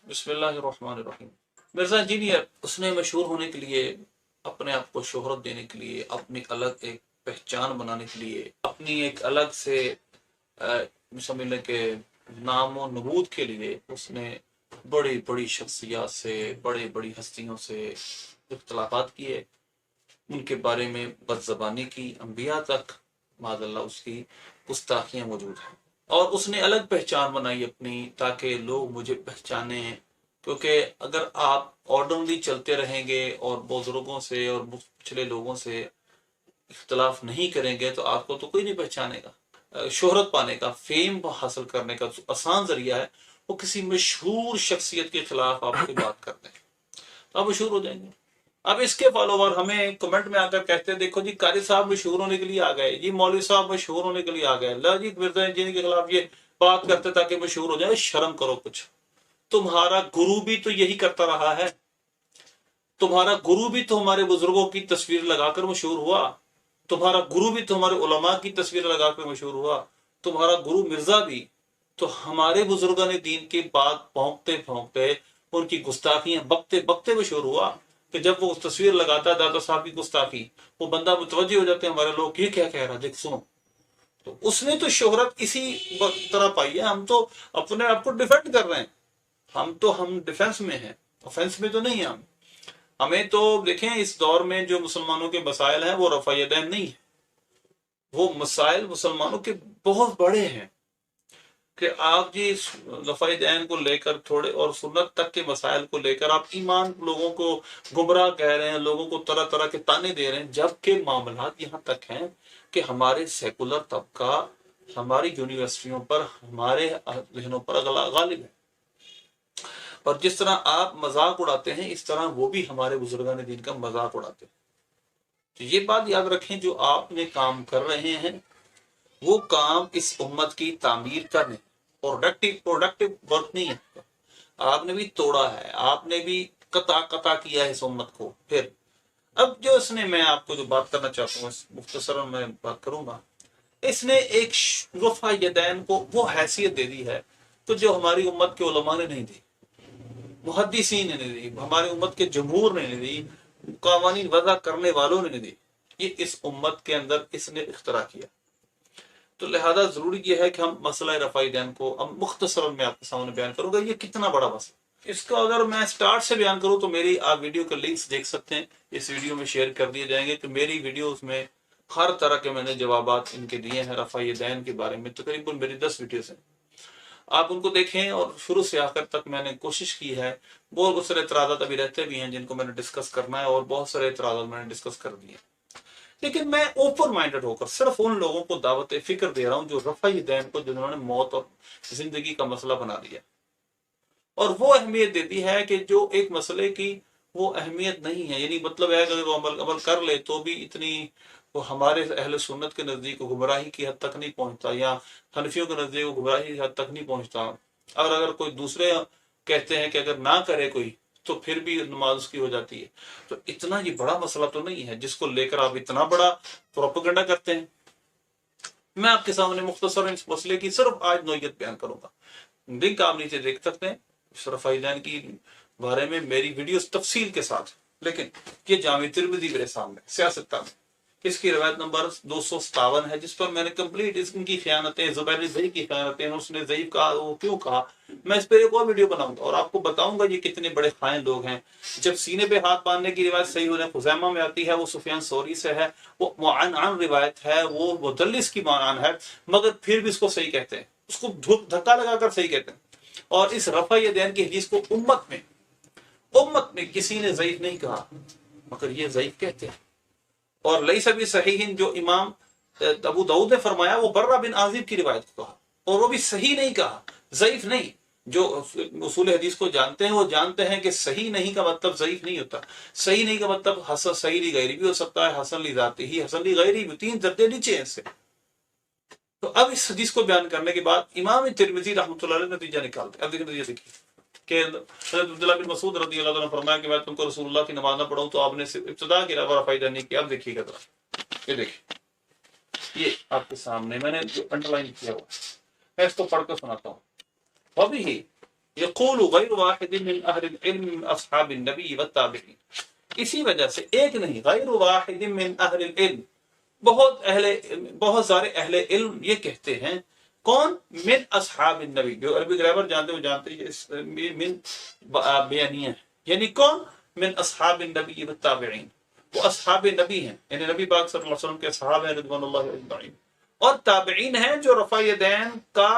बिस्मिल्लाहिर्रहमानिर्रहीम। मिर्ज़ा इंजीनियर उसने मशहूर होने के लिए, अपने आप को शोहरत देने के लिए, अपनी अलग एक पहचान बनाने के लिए, अपनी एक अलग से समझ लें कि नाम व नबूद के लिए उसने बड़ी बड़ी शख्सियत से, बड़ी बड़ी हस्तियों से इख्तलाफात किए, उनके बारे में बदज़बानी की, अंबिया तक माज़अल्लाह उसकी गुस्ताखियाँ मौजूद हैं। और उसने अलग पहचान बनाई अपनी, ताकि लोग मुझे पहचाने। क्योंकि अगर आप ऑर्डनली चलते रहेंगे और बुजुर्गों से और पिछले लोगों से इख्तलाफ नहीं करेंगे तो आपको तो कोई नहीं पहचानेगा। शोहरत पाने का, फेम हासिल करने का जो आसान जरिया है वो किसी मशहूर शख्सियत के खिलाफ आप कोई बात कर दें तो आप मशहूर हो जाएंगे। अब इसके फॉलोवर हमें कमेंट में आकर कहते हैं, देखो जी कारी साहब मशहूर होने के लिए आ गए, जी मौलवी साहब मशहूर होने के लिए आ गए, ला जी मिर्जा इंजीनियर के खिलाफ ये बात करते ताकि मशहूर हो जाए। शर्म करो कुछ, तुम्हारा गुरु भी तो यही करता रहा है। तुम्हारा गुरु भी तो हमारे बुजुर्गों की तस्वीर लगाकर मशहूर हुआ। तुम्हारा गुरु भी तो हमारे उलमा की तस्वीर लगाकर मशहूर हुआ। तुम्हारा गुरु मिर्जा भी तो हमारे बुजुर्गों ने दीन की बात भोंकते भोंकते, उनकी गुस्ताखियां बकते बकते मशहूर हुआ। कि जब वो उस तस्वीर लगाता दादा साहब की गुस्ताखी, वो बंदा मुतवज्जे हो जाते हैं हमारे लोग, ये क्या कह रहा देख सुनो। तो उसने तो शोहरत इसी तरह पाई है। हम तो अपने आप को डिफेंड कर रहे हैं, हम डिफेंस में हैं, ऑफेंस में तो नहीं है हम। हमें तो देखें, इस दौर में जो मुसलमानों के मसाइल हैं वो रफ़ा यदैन नहीं है। वो मसाइल मुसलमानों के बहुत बड़े हैं कि आप जी रफ़ा यदैन को लेकर थोड़े और सुन्नत तक के मसाइल को लेकर आप ईमान लोगों को गुमराह कह रहे हैं, लोगों को तरह तरह के ताने दे रहे हैं। जबकि मामलात यहाँ तक हैं कि हमारे सेकुलर तबका हमारी यूनिवर्सिटियों पर, हमारे जहनों पर गालिब है। और जिस तरह आप मजाक उड़ाते हैं, इस तरह वो भी हमारे बुजुर्गान दीन का मजाक उड़ाते हैं। तो ये बात याद रखें, जो आपने काम कर रहे हैं वो काम इस उम्मत की तामीर करने, प्रोडक्टिव वर्क नहीं है। आपने भी तोड़ा है, आपने भी कता कता किया है इस उम्मत को। फिर अब जो इसने, मैं आपको जो बात करना चाहता हूँ मुख्तसरन मैं बात करूंगा, इसने एक रफ़ा यदैन को वो हैसियत दे दी है तो जो हमारी उम्मत के उलमा ने नहीं दी, मुहद्दिसीन ने नहीं दी, हमारी उम्मत के जमहूर ने नहीं दी, कावानीन वज़ा करने वालों ने नहीं दी। ये इस उम्मत के अंदर इसने इख्तरा किया। तो लिहाजा जरूरी यह है कि हम मसला रफ़ा यदैन को अब मुख्तसरन में आपके सामने बयान करूंगा। ये कितना बड़ा मसला, इसको अगर मैं स्टार्ट से बयान करूं तो मेरी आप वीडियो के लिंक्स देख सकते हैं, इस वीडियो में शेयर कर दिए जाएंगे। तो मेरी वीडियोस में हर तरह के मैंने जवाबात इनके दिए हैं रफ़ा यदैन के बारे में। तकरीबन मेरी 10 वीडियोस हैं, आप उनको देखें। और शुरू से आखिर तक मैंने कोशिश की है। बहुत सारे एतराज़ात अभी रहते भी हैं जिनको मैंने डिस्कस करना है, और बहुत सारे एतराज़ात मैंने डिस्कस कर दिए। लेकिन मैं ओपन माइंडेड होकर सिर्फ उन लोगों को दावत फिक्र दे रहा हूं जो रफ़ा यदैन को, जिन्होंने मौत और जिंदगी का मसला बना दिया, और वो अहमियत देती है कि जो एक मसले की वो अहमियत नहीं है। यानी मतलब है कि अगर वो अमल कर ले तो भी इतनी वो हमारे अहले सुन्नत के नज़दीक गुमराही की हद तक नहीं पहुंचता, या हनफियों के नज़दीक गुमराही की हद तक नहीं पहुंचता। और अगर कोई दूसरे कहते हैं कि अगर ना करे कोई तो फिर भी नमाज उसकी हो जाती है। तो इतना ये बड़ा मसला तो नहीं है जिसको लेकर आप इतना बड़ा प्रोपेगेंडा करते हैं। मैं आपके सामने मुख्तसर इस मसले की सिर्फ आज नोयत बयान करूंगा। लिंक आप नीचे देख सकते हैं रफ़ा यदैन की बारे में मेरी वीडियोस तफसील के साथ। लेकिन ये जामी तिरमिज़ी मेरे सामने सियासत में, इसकी रवायत नंबर 257 है, जिस पर मैंने कंप्लीट इनकी खयानतें, ज़ुबैर ज़ई की खयानतें, उसने ज़ई कहा, वो क्यों कहा, मैं इस पर एक और वीडियो बनाऊंगा और आपको बताऊंगा ये कितने बड़े खाइन लोग हैं। जब सीने पे हाथ बांधने की रिवायत सही होने खुज़ैमा में आती है, वो सुफियान सौरी से है, वो मुअन रिवायत है, वो मुदल्लिस की मुअन है, मगर फिर भी इसको सही कहते हैं, उसको धक्का लगाकर सही कहते हैं। और इस रफ़ा यदैन की हदीस को उम्मत में किसी ने ज़ईफ नहीं कहा, मगर ये ज़ईफ कहते हैं। और लई सभी सही, जो इमाम अबू दाऊद ने फरमाया, वो बर्रा बिन आजिब की रिवायत को कहा, और वो भी सही नहीं कहा, ज़ईफ नहीं। जो उसूल हदीस को जानते हैं वो जानते हैं कि सही नहीं का मतलब ज़ईफ नहीं होता। सही नहीं का मतलब हसन सही ली गैरी भी हो सकता है, हसन ली जाती ही, हसन ली गैरी भी, 3 दर्जे नीचे हैं इससे। तो अब इस हदीस को बयान करने के बाद इमाम तिरमिज़ी रहमतुल्लाह अलैह नतीजा निकालते। अब देखिए नतीजा देखिए कि हज़रत अब्दुल्लाह बिन मसूद रज़ियल्लाहु अन्हु ने फरमाया कि मैं तुमको रसूलुल्लाह की नमाज ना पढ़ाऊं तो आपने इब्तिदा के अलावा फायदा नहीं किया। अब देखिएगा जरा, ये देखिए, ये आपके सामने मैंने जो अंडरलाइन किया हुआ, मैं इसको पढ़कर सुनाता हूँ। अभी ही یقول غیر واحد من اہل العلم من اصحاب النبی والتابعین، اسی وجہ سے ایک نہیں، غیر واحد من اہل العلم، بہت سارے اہل علم یہ کہتے ہیں، کون؟ من اصحاب النبی، جو عربی گرامر جانتے وہ جانتے ہیں من بیانیہ ہے، یعنی کون؟ من اصحاب النبی والتابعین، وہ اصحاب نبی ہیں، یعنی نبی پاک صلی اللہ علیہ وسلم کے صحابہ ہیں رضوان اللہ اجمعین، اور تابعین ہیں جو رفع یدین کا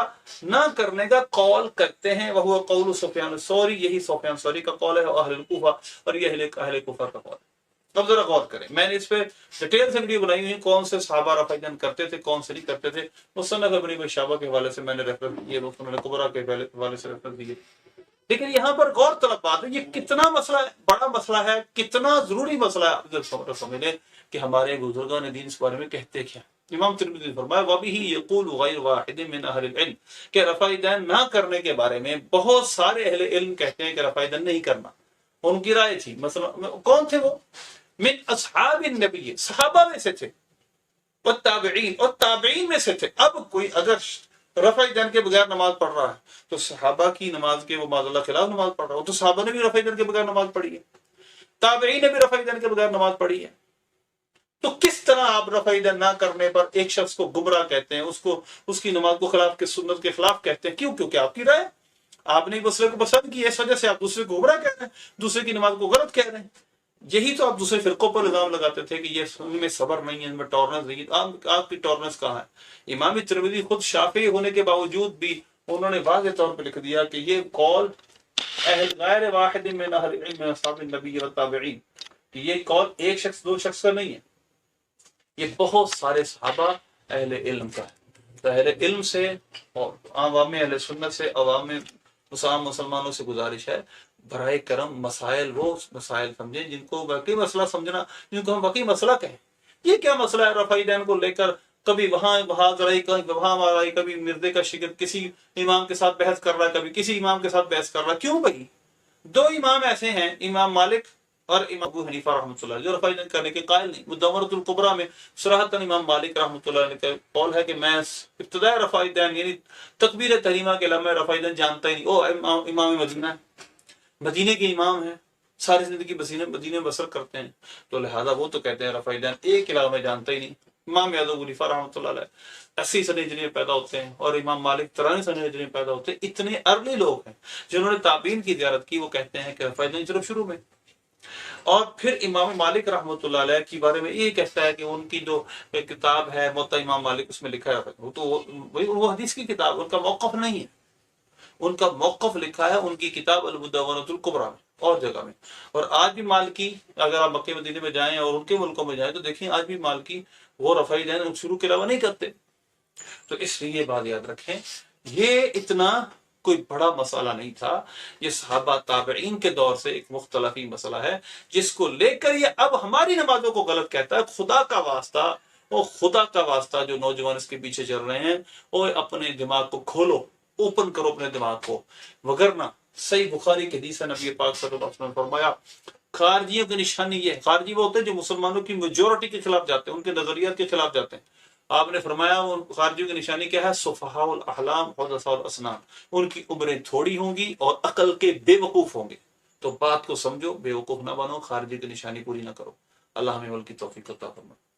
نہ کرنے کا قول کرتے ہیں، وہ قول سفیان الثوری، یہی سفیان الثوری کا قول ہے، اور اہل الکوفہ، اور یہ اہل کوفہ کا قول ہے۔ اب ذرا غور کریں، میں نے اس پہ ڈیٹیل سے ویڈیو بنائی ہوئی، کون سے صحابہ رفع یدین کرتے تھے، کون سے نہیں کرتے تھے، مصنف ابن ابی شیبہ کے حوالے سے میں نے ریفرنس دیے، سنن کبریٰ کے حوالے سے ریفرنس دیے۔ لیکن یہاں پر غور طلب بات ہے، یہ کتنا مسئلہ ہے، بڑا مسئلہ ہے، کتنا ضروری مسئلہ ہے، آپ سمجھ لیں کہ ہمارے بزرگان دین اس بارے میں کہتے کیا۔ امام ترمذی نے فرمایا وَبِهِ يَقُولُ غَيْرُ وَاحِدٍ مِّنْ أَهْلِ الْعِلْمِ، کہ رفع یدین نہ کرنے کے بارے میں بہت سارے اہل علم کہتے ہیں کہ رفع یدین نہیں کرنا، ان کی رائے تھی۔ مثلا کون تھے وہ؟ من اصحاب النبی، صحابہ میں سے تھے، والتابعین، اور تابعین میں سے تھے۔ اب کوئی اگر رفع یدین کے بغیر نماز پڑھ رہا ہے تو صحابہ کی نماز کے وہ معاذ اللہ خلاف نماز پڑھ رہا ہو، تو صحابہ نے بھی رفع یدین کے بغیر نماز پڑھی ہے، تابعین نے بھی رفع یدین کے بغیر نماز پڑھی ہے، تو کس طرح آپ رفع یدین نہ کرنے پر ایک شخص کو گمراہ کہتے ہیں، اس کی نماز کو خلاف کے سنت کے خلاف کہتے ہیں؟ کیوں؟ کیونکہ آپ کی رائے، آپ نے دوسرے کو پسند کی، اس وجہ سے آپ دوسرے کو گمراہ کہہ رہے ہیں، دوسرے کی نماز کو غلط کہہ رہے ہیں۔ یہی تو آپ دوسرے فرقوں پر الزام لگاتے تھے کہ یہ ان میں صبر نہیں ہے، ان میں ٹالرنس نہیں ہے۔ آپ کی ٹالرنس کہاں ہے؟ امام ترمذی خود شافعی ہونے کے باوجود بھی انہوں نے واضح طور پہ لکھ دیا کہ یہ قول غیر واحد من اہل العلم من اصحاب النبی والتابعین، کہ یہ قول ایک شخص دو شخص کا نہیں ہے، یہ بہت سارے صحابہ اہل علم کا ہے۔ تو اہل علم سے اور عوام اہل سنت سے، عوام مسلمانوں سے گزارش ہے، برائے کرم مسائل وہ مسائل سمجھیں جن کو واقعی مسئلہ سمجھنا، جن کو ہم واقعی مسئلہ کہیں۔ یہ کیا مسئلہ ہے رفع یدین کو لے کر؟ کبھی وہاں لڑائی، وہاں لڑائی، کبھی مردے کا شکر کسی امام کے ساتھ بحث کر رہا ہے، کبھی کسی امام کے ساتھ بحث کر رہا ہے۔ کیوں بھائی؟ دو امام ایسے ہیں، امام مالک اور امام ابو حنیفہ رحمۃ اللہ، جو رفع یدین کرنے کے قائل نہیں۔ مدونۃ الکبریٰ میں صراحتاً امام مالک رحمۃ اللہ علیہ کا قول ہے کہ میں ابتداء رفع یدین یعنی تکبیر تحریمہ کے علاوہ میں رفع یدین جانتا ہی نہیں۔ وہ امام مدینہ ہے، مدینے کے امام ہیں، ساری زندگی مدینے بسر کرتے ہیں، تو لہذا وہ تو کہتے ہیں رفع یدین ایک علاوہ میں جانتا ہی نہیں۔ امام ابو حنیفہ رحمۃ اللہ علیہ 80 سن ہجری میں پیدا ہوتے ہیں، اور امام مالک 93 سن ہجری میں پیدا ہوتے ہیں۔ اتنے ارلی لوگ ہیں جنہوں نے تابعین کی زیارت کی، وہ کہتے ہیں کہ رفع یدین صرف شروع میں۔ اور پھر امام مالک رحمۃ اللہ علیہ کے بارے میں یہ کہتا ہے کہ ان کی جو کتاب ہے موطا امام مالک، اس میں لکھا ہے وہ حدیث کی کتاب، ان کا موقف نہیں ہے، ان کا موقف لکھا ہے ان کی کتاب المدونۃ الکبریٰ میں اور جگہ میں۔ اور آج بھی مالکی، اگر آپ مکہ مدینے میں جائیں اور ان کے ملکوں میں جائیں تو دیکھیں آج بھی مالکی وہ رفع یدین شروع کے علاوہ نہیں کرتے۔ تو اس لیے یہ بات یاد رکھیں، یہ اتنا کوئی بڑا مسئلہ نہیں تھا، یہ صحابہ تابعین کے دور سے ایک مختلفی مسئلہ ہے، جس کو لے کر یہ اب ہماری نمازوں کو غلط کہتا ہے۔ خدا کا واسطہ، وہ خدا کا واسطہ جو نوجوان اس کے پیچھے چل رہے ہیں، وہ اپنے دماغ کو کھولو، اوپن کرو اپنے دماغ کو، وگرنہ صحیح بخاری کی حدیث ہے، نبی پاک صلی اللہ علیہ وسلم نے فرمایا خارجیوں کی نشانی یہ ہے، خارجی وہ ہوتے ہیں جو مسلمانوں کی میجورٹی کے خلاف جاتے ہیں، ان کے نظریات کے خلاف جاتے ہیں۔ آپ نے فرمایا ان خارجیوں کی نشانی کیا ہے؟ سفہاء الاحلام حدثاء الاسنان، ان کی عمریں تھوڑی ہوں گی اور عقل کے بے وقوف ہوں گے۔ تو بات کو سمجھو، بے وقوف نہ بنو، خارجی کی نشانی پوری نہ کرو۔ اللہ ہمیں عمل کی توفیق عطا فرمائے۔